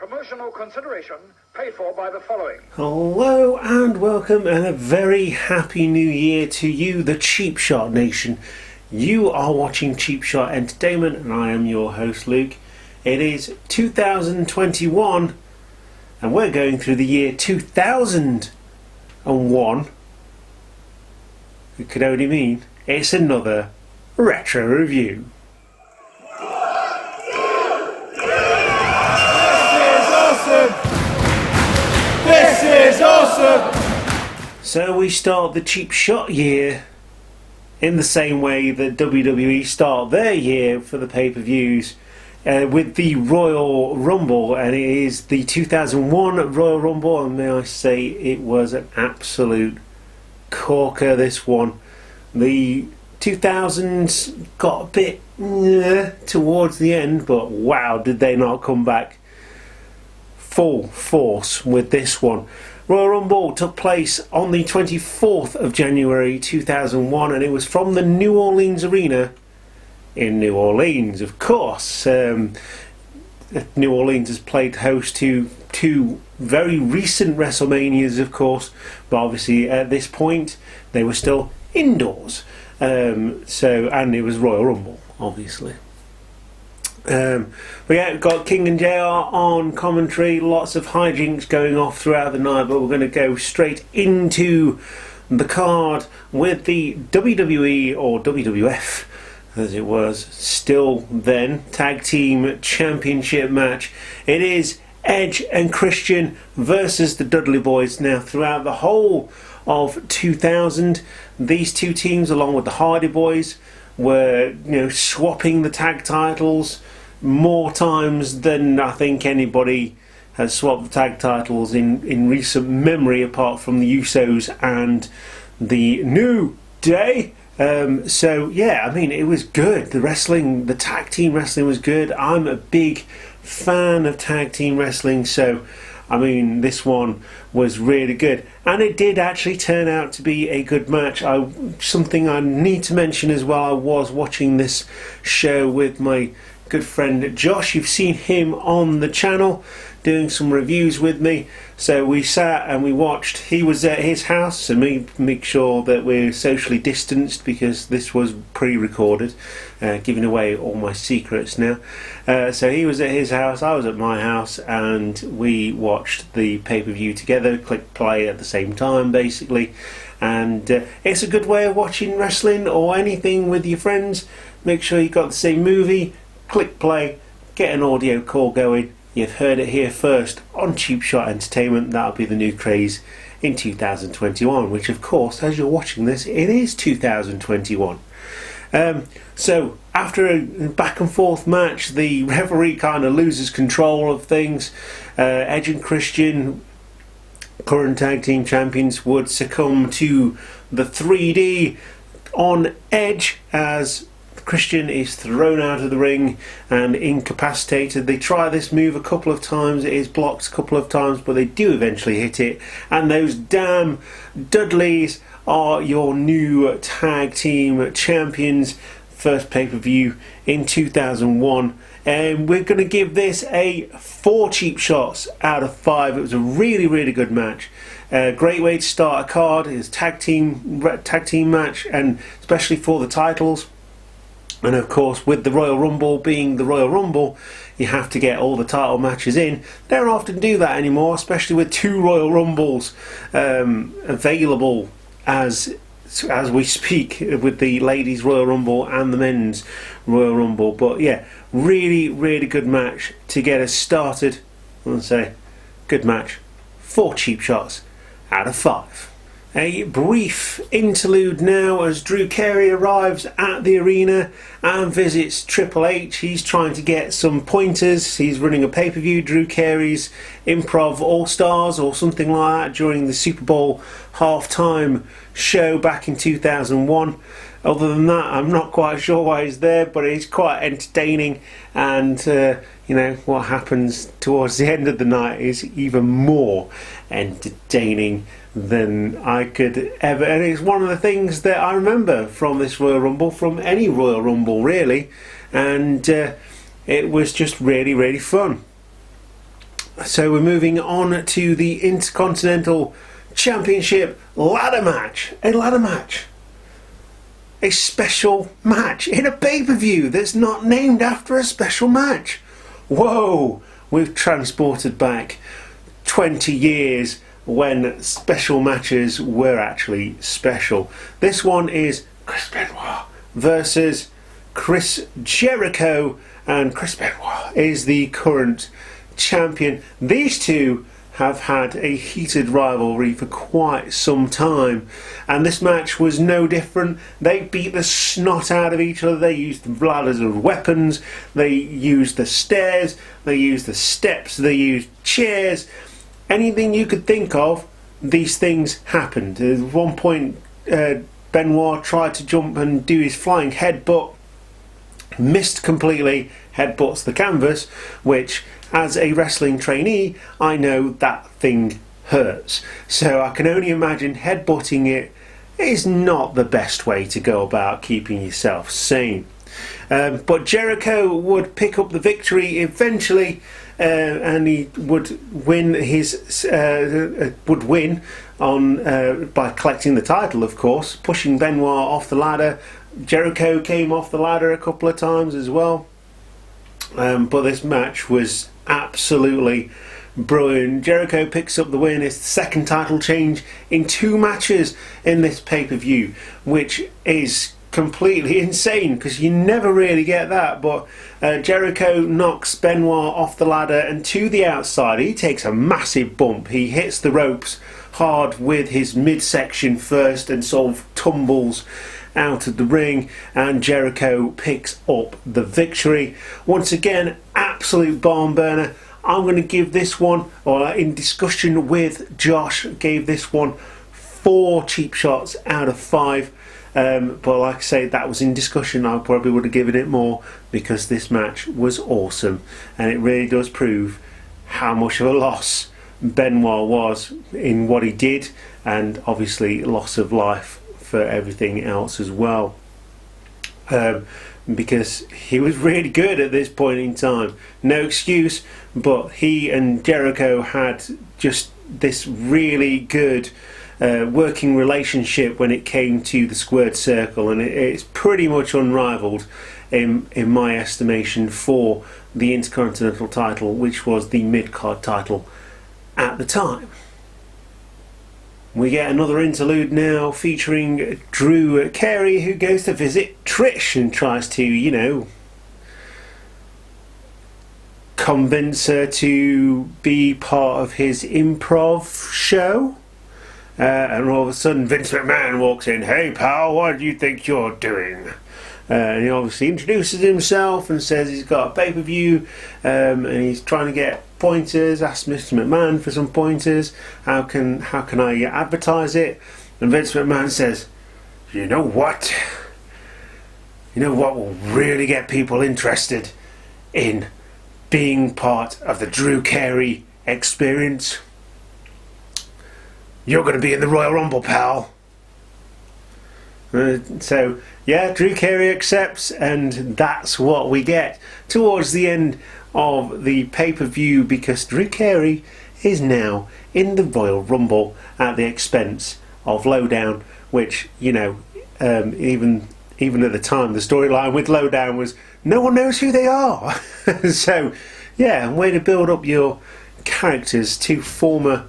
Promotional consideration paid for by the following. Hello and welcome and a very happy new year to you, the Cheap Shot Nation. You are watching Cheap Shot Entertainment and I am your host Luke. It is 2021 and we're going through the year 2001. It could only mean it's another retro review. This is awesome! So we start the Cheap Shot year in the same way that WWE start their year for the pay-per-views with the Royal Rumble, and it is the 2001 Royal Rumble, and may I say it was an absolute corker, this one. The 2000s got a bit towards the end, but wow, did they not come back full force with this one. Royal Rumble took place on the 24th of January 2001 and it was from the New Orleans Arena in New Orleans, of course. New Orleans has played host to two very recent WrestleManias, of course, but obviously at this point they were still indoors. And it was Royal Rumble, obviously. But yeah, we've got King and JR on commentary, lots of hijinks going off throughout the night, but we're going to go straight into the card with the WWE or WWF, as it was still then, Tag Team Championship match. It is Edge and Christian versus the Dudley Boys. Now, throughout the whole of 2000, these two teams, along with the Hardy Boys, were swapping the tag titles more times than I think anybody has swapped the tag titles in recent memory, apart from the Usos and the New Day. So yeah, I mean, it was good. The tag team wrestling was good. I'm a big fan of tag team wrestling, so I mean, this one was really good, and it did actually turn out to be a good match. Something I need to mention as well, I was watching this show with my good friend Josh. You've seen him on the channel doing some reviews with me, so we sat and we watched. He was at his house, so make sure that we're socially distanced because this was pre-recorded, giving away all my secrets now. So he was at his house, I was at my house, and we watched the pay-per-view together, click play at the same time basically. And it's a good way of watching wrestling or anything with your friends. Make sure you've got the same movie, click play, get an audio call going. You've heard it here first on Cheap Shot Entertainment. That'll be the new craze in 2021, which of course, as you're watching this, it is 2021. So after a back and forth match, the referee kind of loses control of things. Edge and Christian, current tag team champions, would succumb to the 3D on Edge as Christian is thrown out of the ring and incapacitated. They try this move a couple of times, it is blocked a couple of times, but they do eventually hit it, and those damn Dudleys are your new tag team champions. First pay-per-view in 2001, and we're going to give this a 4 cheap shots out of 5. It was a really, really good match. Great way to start a card. It's tag team match, and especially for the titles. And of course, with the Royal Rumble being the Royal Rumble, you have to get all the title matches in. They don't often do that anymore, especially with 2 Royal Rumbles available as we speak, with the Ladies Royal Rumble and the Men's Royal Rumble. But yeah, really, really good match to get us started. I want to say, good match. 4 cheap shots out of 5. A brief interlude now as Drew Carey arrives at the arena and visits Triple H. He's trying to get some pointers. He's running a pay-per-view, Drew Carey's Improv All-Stars or something like that, during the Super Bowl halftime show back in 2001. Other than that, I'm not quite sure why he's there, but it's quite entertaining, and what happens towards the end of the night is even more entertaining than I could ever. And it's one of the things that I remember from this Royal Rumble, from any Royal Rumble really, and it was just really, really fun. So we're moving on to the Intercontinental Championship ladder match. A ladder match. A special match in a pay-per-view that's not named after a special match. Whoa! We've transported back 20 years when special matches were actually special. This one is Chris Benoit versus Chris Jericho, and Chris Benoit is the current champion. These two have had a heated rivalry for quite some time, and this match was no different. They beat the snot out of each other. They used the ladders as weapons, they used the stairs, they used the steps, they used chairs. Anything you could think of, these things happened. At one point Benoit tried to jump and do his flying headbutt, missed completely, headbutts the canvas, which, as a wrestling trainee, I know that thing hurts. So I can only imagine headbutting it is not the best way to go about keeping yourself sane. But Jericho would pick up the victory eventually, and he would win on by collecting the title, of course, pushing Benoit off the ladder. Jericho came off the ladder a couple of times as well. But this match was absolutely brilliant. Jericho picks up the win. It's the second title change in 2 matches in this pay-per-view, which is completely insane because you never really get that. But Jericho knocks Benoit off the ladder and to the outside. He takes a massive bump. He hits the ropes hard with his midsection first and sort of tumbles out of the ring, and Jericho picks up the victory. Once again, absolute barn burner. I'm going to give this one, or in discussion with Josh, gave this one 4 cheap shots out of 5. But like I say, that was in discussion. I probably would have given it more because this match was awesome, and it really does prove how much of a loss Benoit was in what he did, and obviously loss of life for everything else as well, because he was really good at this point in time. No excuse, but he and Jericho had just this really good working relationship when it came to the squared circle, and it's pretty much unrivaled in my estimation for the Intercontinental title, which was the mid-card title at the time. We get another interlude now featuring Drew Carey, who goes to visit Trish and tries to, convince her to be part of his improv show. And all of a sudden Vince McMahon walks in. "Hey pal, what do you think you're doing?" And he obviously introduces himself and says he's got a pay-per-view, and he's trying to get pointers. Asks Mr. McMahon for some pointers. How can I advertise it? And Vince McMahon says, "You know what? You know what will really get people interested in being part of the Drew Carey experience? You're going to be in the Royal Rumble, pal." So yeah, Drew Carey accepts, and that's what we get towards the end of the pay-per-view, because Drew Carey is now in the Royal Rumble at the expense of Lowdown, which, even at the time, the storyline with Lowdown was no one knows who they are. So yeah, way to build up your characters. 2 former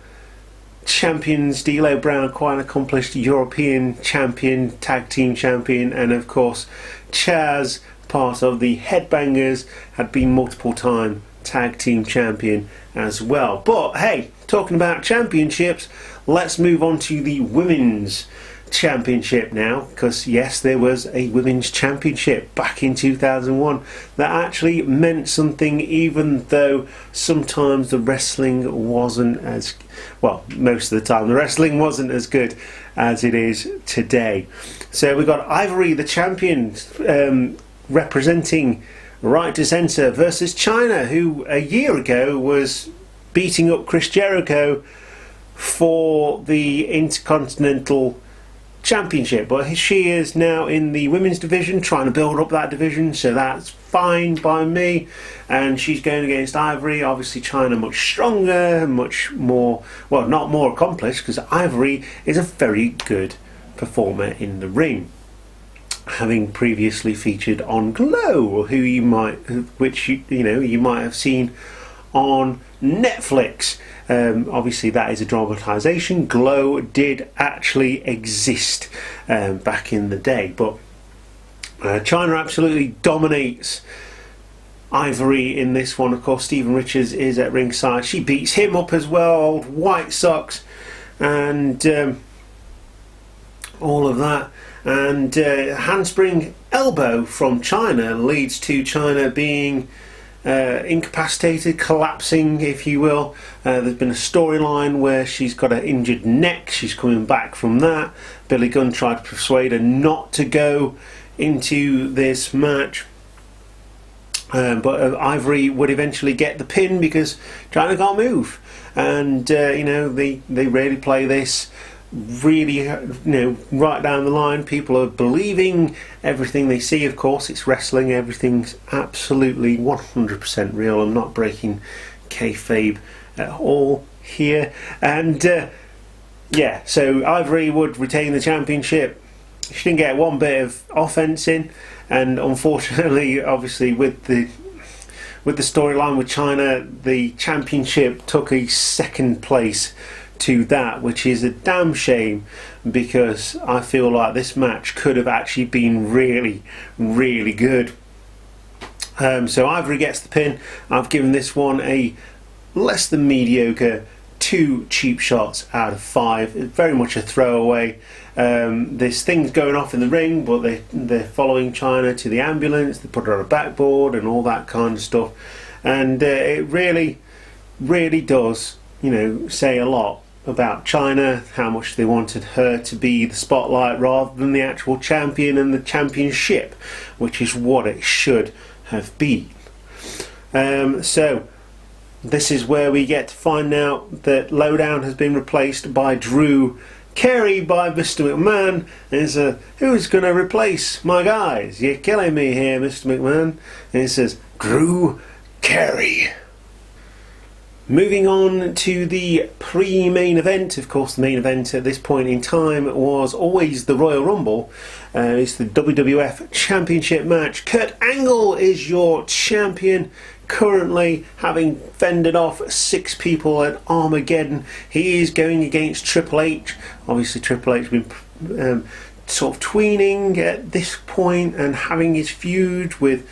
champions, D'Lo Brown, quite an accomplished European champion, tag team champion, and of course Chaz, part of the Headbangers, had been multiple time tag team champion as well. But hey, talking about championships, let's move on to the women's championship now, because yes, there was a women's championship back in 2001 that actually meant something, even though sometimes the wrestling wasn't as well, most of the time the wrestling wasn't as good as it is today. So we got Ivory, the champion, representing Right to Censor, versus China, who a year ago was beating up Chris Jericho for the Intercontinental championship. But she is now in the women's division, trying to build up that division, so that's fine by me. And she's going against Ivory. Obviously China much stronger, much more, well, not more accomplished, because Ivory is a very good performer in the ring, having previously featured on Glow, which you might have seen on Netflix. Obviously that is a dramatisation. Glow did actually exist back in the day, but China absolutely dominates Ivory in this one. Of course, Stephen Richards is at ringside. She beats him up as well, old White Sox, and all of that. And handspring elbow from China leads to China being incapacitated, collapsing, if you will. There's been a storyline where she's got an injured neck. She's coming back from that. Billy Gunn tried to persuade her not to go into this match, but Ivory would eventually get the pin because China can't move. And they really play this really, right down the line. People are believing everything they see. Of course, it's wrestling. Everything's absolutely 100% real. I'm not breaking kayfabe at all here. And so Ivory would retain the championship. She didn't get one bit of offense in, and unfortunately, obviously, with the storyline with China, the championship took a second place to that, which is a damn shame, because I feel like this match could have actually been really, really good. So Ivory gets the pin. I've given this one a less than mediocre 2 cheap shots out of 5. It's very much a throwaway. There's things going off in the ring, but they're following China to the ambulance. They put her on a backboard and all that kind of stuff, and it really, really does, say a lot about China, how much they wanted her to be the spotlight rather than the actual champion and the championship, which is what it should have been. So this is where we get to find out that Lowdown has been replaced by Drew Carey by Mr. McMahon. And he says, who's going to replace my guys? You're killing me here, Mr. McMahon. And he says, Drew Carey. Moving on to the pre-main event. Of course, the main event at this point in time was always the Royal Rumble. It's the WWF Championship match. Kurt Angle is your champion, currently having fended off 6 people at Armageddon. He is going against Triple H. Obviously, Triple H has been sort of tweening at this point and having his feud with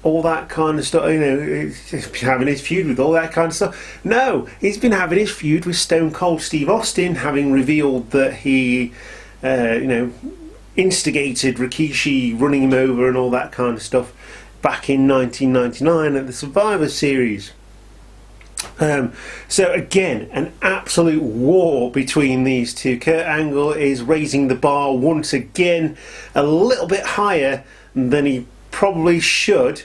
all that kind of stuff. He's been having his feud with all that kind of stuff. No, he's been having his feud with Stone Cold Steve Austin, having revealed that he, instigated Rikishi running him over and all that kind of stuff back in 1999 at the Survivor Series. So again, an absolute war between these two. Kurt Angle is raising the bar once again a little bit higher than he probably should,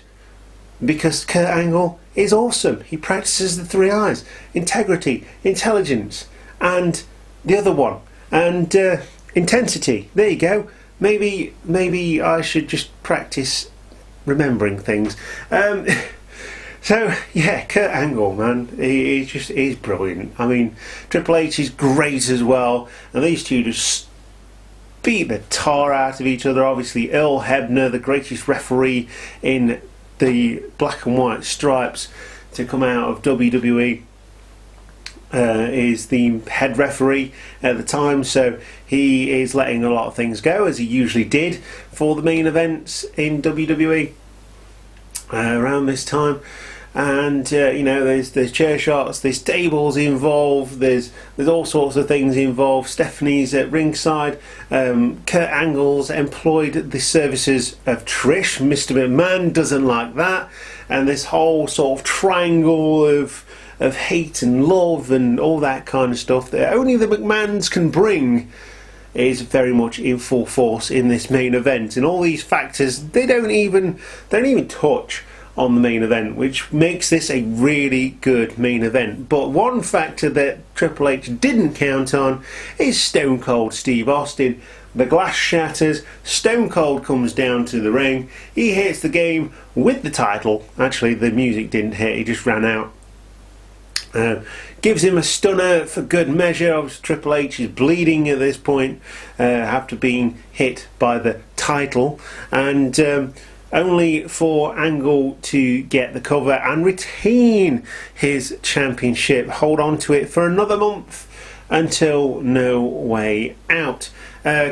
because Kurt Angle is awesome. He practices the 3 I's: integrity, intelligence, and the other one, and intensity. There you go. Maybe I should just practice remembering things. So yeah, Kurt Angle, man, he's brilliant. I mean, Triple H is great as well, and these two just beat the tar out of each other. Obviously, Earl Hebner, the greatest referee in the black and white stripes to come out of WWE, is the head referee at the time, so he is letting a lot of things go, as he usually did for the main events in WWE around this time. And there's chair shots, there's tables involved, there's all sorts of things involved. Stephanie's at ringside. Kurt Angle's employed the services of Trish. Mr. McMahon doesn't like that, and this whole sort of triangle of hate and love and all that kind of stuff that only the McMahons can bring is very much in full force in this main event. And all these factors, they don't even touch on the main event, which makes this a really good main event. But one factor that Triple H didn't count on is Stone Cold Steve Austin. The glass shatters, Stone Cold comes down to the ring, he hits the game with the title. Actually, the music didn't hit, he just ran out. Gives him a stunner for good measure. Obviously, Triple H is bleeding at this point after being hit by the title, and only for Angle to get the cover and retain his championship, hold on to it for another month until No Way Out.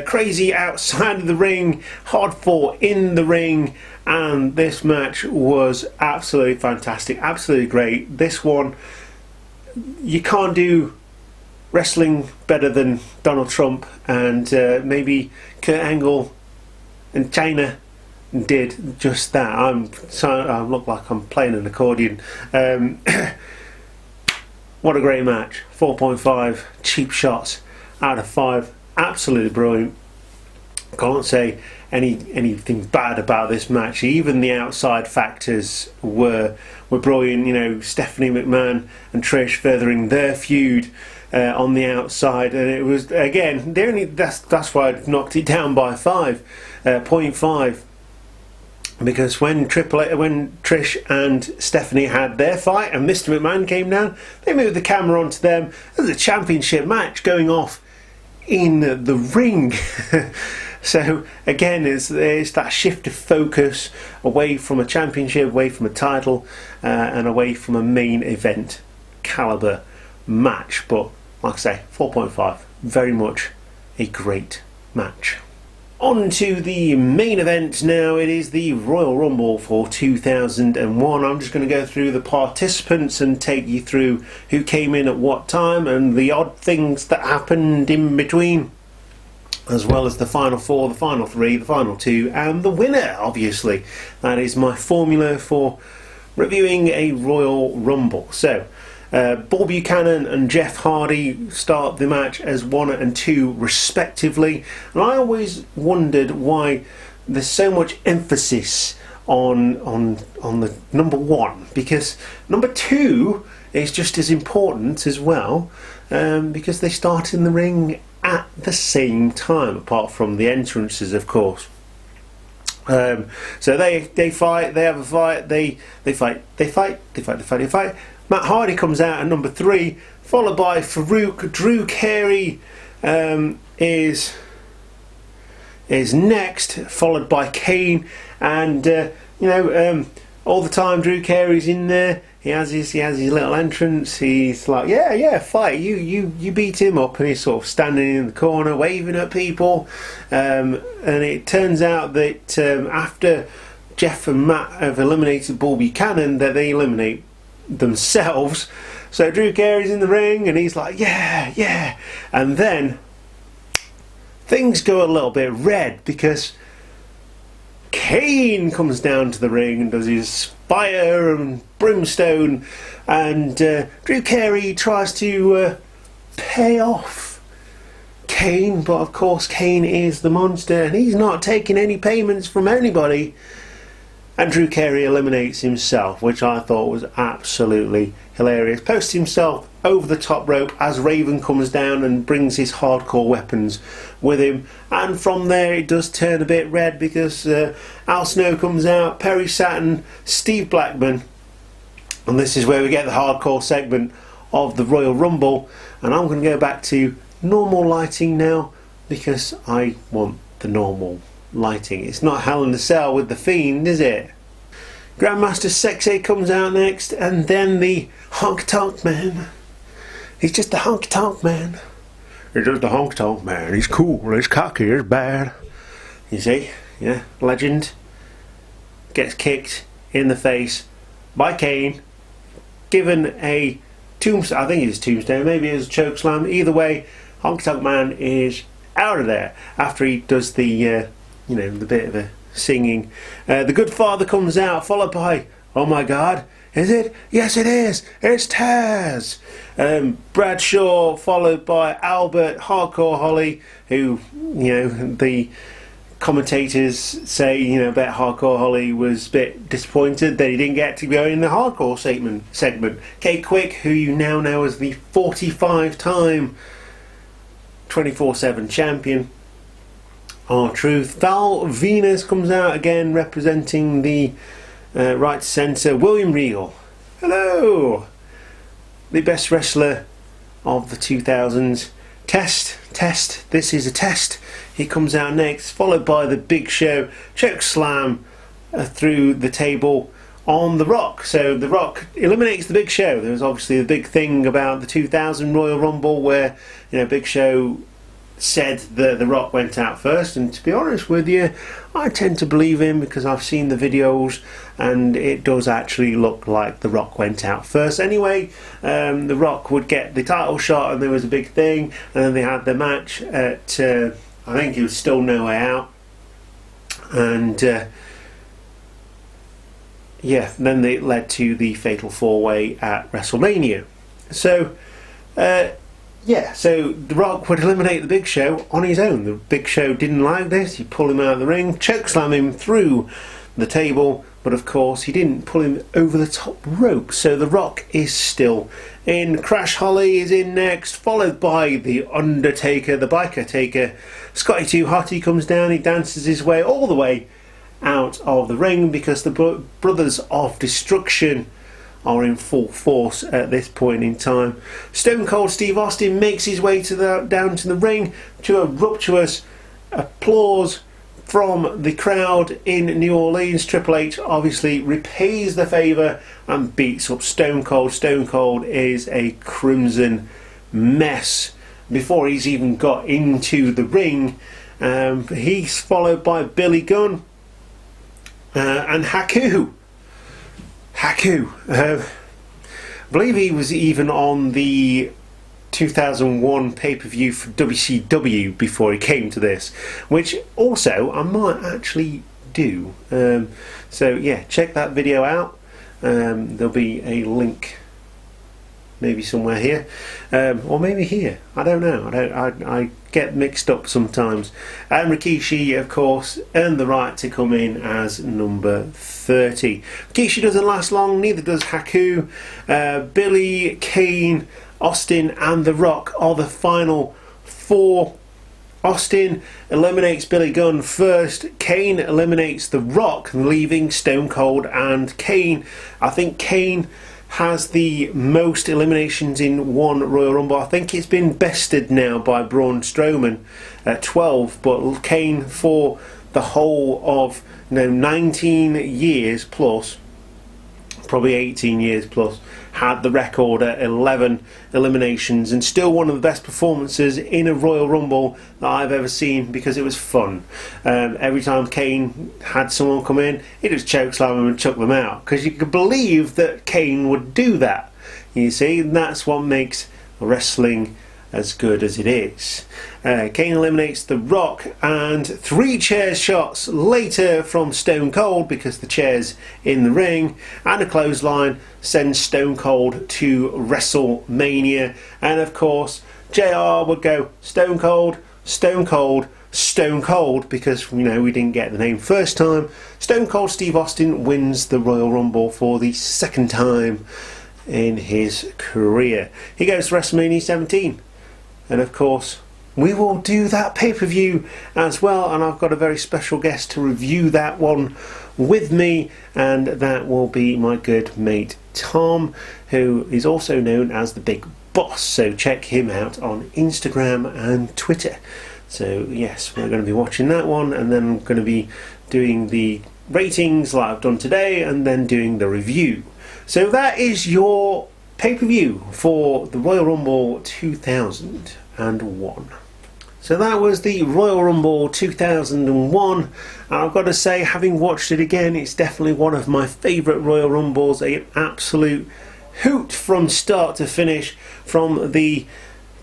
Crazy outside of the ring, hard fought in the ring, and this match was absolutely fantastic, absolutely great. This one, you can't do wrestling better than Donald Trump, and maybe Kurt Angle and China did just that. I look like I'm playing an accordion. What a great match. 4.5 cheap shots out of 5. Absolutely brilliant. Can't say anything bad about this match. Even the outside factors were brilliant. You know, Stephanie McMahon and Trish furthering their feud on the outside, and it was, again, that's why I knocked it down by 0.5. Because when Trish and Stephanie had their fight and Mr. McMahon came down, they moved the camera onto them. There's a championship match going off in the ring. So again, it's that shift of focus away from a championship, away from a title, and away from a main event caliber match. But like I say, 4.5, very much a great match. On to the main event now. It is the Royal Rumble for 2001. I'm just going to go through the participants and take you through who came in at what time and the odd things that happened in between, as well as the final 4, the final 3, the final 2, and the winner, obviously. That is my formula for reviewing a Royal Rumble. So, Bull Buchanan and Jeff Hardy start the match as 1 and 2 respectively, and I always wondered why there's so much emphasis on the number 1, because number 2 is just as important as well, because they start in the ring at the same time, apart from the entrances, of course. So they fight, they have a fight, they fight. Matt Hardy comes out at number 3, followed by Farouk. Drew Carey is next, followed by Kane, and all the time Drew Carey's in there. He has his little entrance. He's like, yeah, fight. You beat him up, and he's sort of standing in the corner, waving at people. And it turns out that after Jeff and Matt have eliminated Bull Buchanan, that they eliminate themselves. So Drew Carey's in the ring, and he's like, yeah. And then things go a little bit red, because Kane comes down to the ring and does his fire and brimstone, and Drew Carey tries to pay off Kane, but of course Kane is the monster and he's not taking any payments from anybody, and Drew Carey eliminates himself, which I thought was absolutely hilarious. Posts himself over the top rope as Raven comes down and brings his hardcore weapons with him, and from there it does turn a bit red, because Al Snow comes out, Perry Saturn, Steve Blackman, and this is where we get the hardcore segment of the Royal Rumble. And I'm going to go back to normal lighting now, because I want the normal lighting. It's not Hell in a Cell with the Fiend, is it? Grandmaster Sexay comes out next, and then the Honk Tonk Man. He's just a Honk Tonk Man. He's just a Honk Tonk Man. He's cool, he's cocky, he's bad. You see? Yeah, legend. Gets kicked in the face by Kane, given a tombstone. I think it's tombstone, maybe it's a choke slam. Either way, Honk Tonk Man is out of there after he does the the bit of a singing. The Good Father comes out, followed by, oh my God, is it? Yes it is, it's Taz. Bradshaw, followed by Albert Hardcore Holly, who, the commentators say, you know, Bet Hardcore Holly was a bit disappointed that he didn't get to go in the hardcore segment. Kate Quick, who you now know as the 45-time 24/7 champion. R-Truth. Val Venus comes out again representing the right centre. William Regal. Hello! The best wrestler of the 2000s. Test, this is a test. He comes out next, followed by the Big Show. Choke slam through the table on The Rock. So The Rock eliminates the Big Show. There was obviously the big thing about the 2000 Royal Rumble where, you know, Big Show said that The Rock went out first, and to be honest with you, I tend to believe him because I've seen the videos and it does actually look like The Rock went out first. Anyway, The Rock would get the title shot and there was a big thing, and then they had the match at I think it was still No Way Out, and yeah, then it led to the Fatal 4-Way at WrestleMania. So yeah, so The Rock would eliminate the Big Show on his own. The Big Show didn't like this. He pulled him out of the ring, chokeslam him through the table, but of course he didn't pull him over the top rope. So The Rock is still in. Crash Holly is in next, followed by The Undertaker, the Biker Taker. Scotty 2 Hotty comes down. He dances his way all the way out of the ring because the Brothers of Destruction are in full force at this point in time. Stone Cold Steve Austin makes his way down to the ring to a rapturous applause from the crowd in New Orleans. Triple H obviously repays the favour and beats up Stone Cold. Stone Cold is a crimson mess before he's even got into the ring. He's followed by Billy Gunn and Haku. I believe he was even on the 2001 pay-per-view for WCW before he came to this, which also I might actually do. So yeah, check that video out. There'll be a link maybe somewhere here, or maybe here. I don't know. I get mixed up sometimes. And Rikishi, of course, earned the right to come in as number 30. Rikishi doesn't last long. Neither does Haku. Billy, Kane, Austin, and The Rock are the final four. Austin eliminates Billy Gunn first. Kane eliminates The Rock, leaving Stone Cold and Kane. I think Kane has the most eliminations in one Royal Rumble. I think it's been bested now by Braun Strowman at 12, but Kane for the whole of 19 years plus, probably 18 years plus, had the record at 11 eliminations, and still one of the best performances in a Royal Rumble that I've ever seen because it was fun. Every time Kane had someone come in, he just chokeslammed them and chucked them out because you could believe that Kane would do that. You see, and that's what makes wrestling as good as it is. Kane eliminates The Rock, and 3 chair shots later from Stone Cold because the chair's in the ring, and a clothesline sends Stone Cold to WrestleMania. And of course JR would go Stone Cold, Stone Cold, Stone Cold, because we didn't get the name first time. Stone Cold Steve Austin wins the Royal Rumble for the second time in his career. He goes to WrestleMania 17. And of course, we will do that pay-per-view as well, and I've got a very special guest to review that one with me, and that will be my good mate Tom, who is also known as the Big Boss. So check him out on Instagram and Twitter. So yes, we're going to be watching that one, and then I'm going to be doing the ratings like I've done today, and then doing the review. So that is your pay-per-view for the Royal Rumble 2001. So that was the Royal Rumble 2001, and I've got to say, having watched it again, it's definitely one of my favourite Royal Rumbles. An absolute hoot from start to finish. From the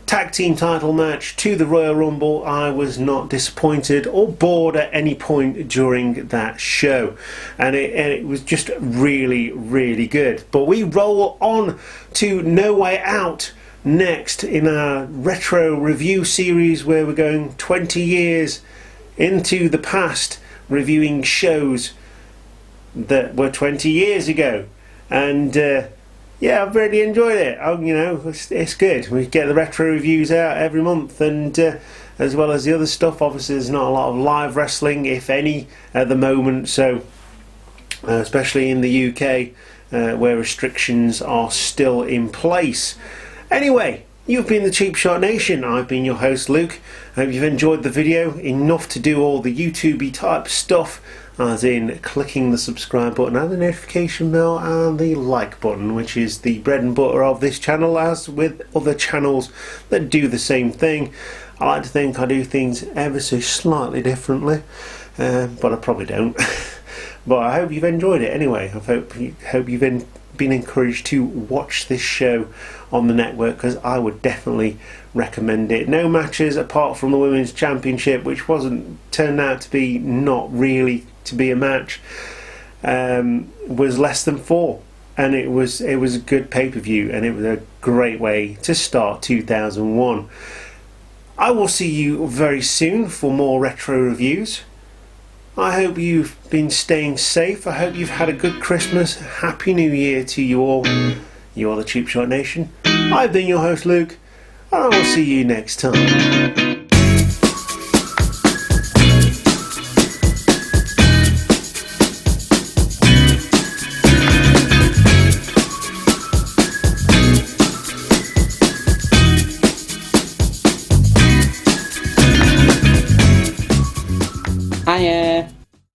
tag team title match to the Royal Rumble, I was not disappointed or bored at any point during that show, and it was just really, really good. But we roll on to No Way Out next in our retro review series, where we're going 20 years into the past, reviewing shows that were 20 years ago, and yeah, I've really enjoyed it. It's good. We get the retro reviews out every month, and as well as the other stuff. Obviously, there's not a lot of live wrestling, if any, at the moment, so especially in the UK, where restrictions are still in place. Anyway, you've been the Cheap Shot Nation. I've been your host, Luke. I hope you've enjoyed the video enough to do all the YouTube-y type stuff, as in clicking the subscribe button and the notification bell and the like button, which is the bread and butter of this channel, as with other channels that do the same thing. I like to think I do things ever so slightly differently, but I probably don't. But I hope you've enjoyed it anyway. I hope you've been encouraged to watch this show on the network, because I would definitely recommend it. No matches apart from the Women's Championship, which turned out to be not really to be a match, was less than 4, and it was a good pay-per-view, and it was a great way to start 2001. I will see you very soon for more retro reviews. I hope you've been staying safe. I hope you've had a good Christmas. Happy New Year to you all. You are the Cheap Shot Nation. I've been your host, Luke, and I will see you next time.